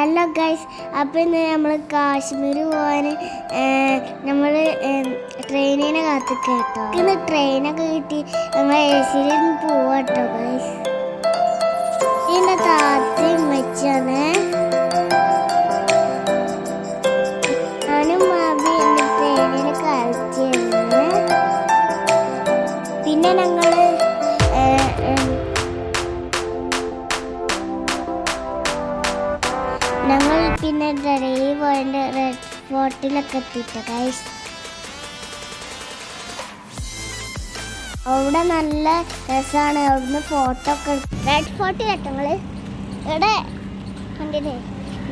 Hello guys, അപ്പോൾ ഇന്ന് നമ്മൾ കാശ്മീർ പോകാൻ നമ്മൾ ട്രെയിനിനെ കാത്തിക്കുക കേട്ടോ. ഇന്ന് ട്രെയിനൊക്കെ കിട്ടി നമ്മൾ AC-ൽ പോവാട്ടോ ഗൈസ്. ഇതിൻ്റെ താത്തയും വെച്ചാണ് ഞാനും മാബി ഇന്ന് ട്രെയിനിന് കളിച്ചിരുന്നു. പിന്നെ ഞങ്ങൾ പിന്നെ ഡൽഹി പോയിട്ട് റെഡ് ഫോർട്ടിലൊക്കെ എത്തിയിട്ട് ഗൈസ്. അവിടെ നല്ല രസമാണ്. അവിടുന്ന് ഫോട്ടോ ഒക്കെ റെഡ് ഫോർട്ട് കേട്ടങ്ങൾ ഇവിടെ കണ്ടില്ലേ.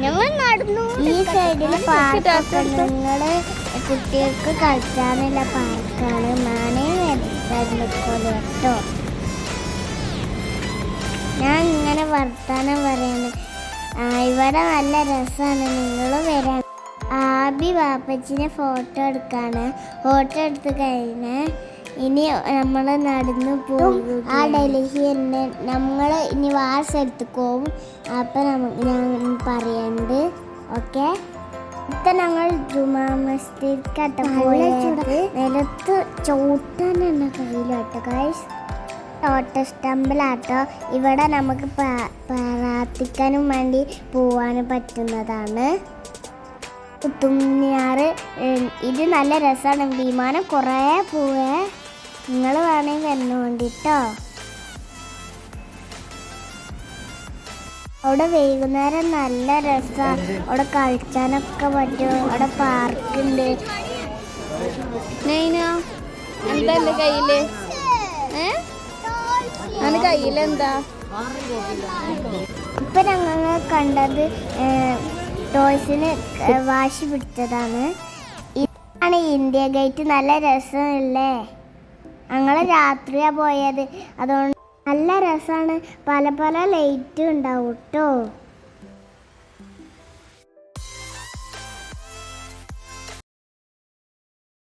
ഞങ്ങൾ നടന്നു. ഈ സൈഡിൽ പാർക്കൊക്കെ നിങ്ങൾ കുട്ടികൾക്ക് കളിച്ചാനുള്ള പാർക്കാണ്. മാനേ വരുന്നിപ്പോലെ കേട്ടോ. ഞാൻ ഇങ്ങനെ വർത്താനം പറയാണ്. ഇവിടെ നല്ല രസമാണ്, നിങ്ങൾ വരാൻ. ആബി വാപ്പച്ചിനെ ഫോട്ടോ എടുക്കാണ്. ഫോട്ടോ എടുത്ത് കഴിഞ്ഞ് ഇനി നമ്മൾ നടന്നു പോകും. ആ ഡൽഹി തന്നെ നമ്മൾ ഇനി ആ സ്ഥലത്ത് പോവും. അപ്പം ഞാൻ പറയുന്നുണ്ട്. ഓക്കെ, ഇപ്പം ഞങ്ങൾ ജുമാ മസ്ജിദിലേക്ക് പോയത്. നിലത്ത് ചവിട്ടാൻ തന്നെ കയ്യിലോട്ടോ ഗൈസ്. ലോട്ടസ് ടെമ്പിളാട്ടോ. ഇവിടെ നമുക്ക് പ്രാർത്ഥിക്കാനും വേണ്ടി പോവാൻ പറ്റുന്നതാണ്. കുത്തുബ്മിനാറ് ഇത് നല്ല രസമാണ്. വിമാനം കുറേ പോവേ. നിങ്ങൾ വേണമെങ്കിൽ വന്നു വേണ്ടിട്ടോ. അവിടെ വൈകുന്നേരം നല്ല രസമാണ്. അവിടെ കളിച്ചാനൊക്കെ പറ്റും. അവിടെ പാർക്കുണ്ട്. എന്താ കയ്യില് കയ്യിലെന്താ? ഇപ്പൊ ഞങ്ങൾ കണ്ടത് ടോയ്സിന് വാശി പിടിച്ചതാണ്. ഇതാണ് ഇന്ത്യ ഗേറ്റ്. നല്ല രസമല്ലേ. ഞങ്ങൾ രാത്രിയാ പോയത്, അതുകൊണ്ട് നല്ല രസമാണ്. പല പല ലൈറ്റും ഉണ്ടാവും കേട്ടോ.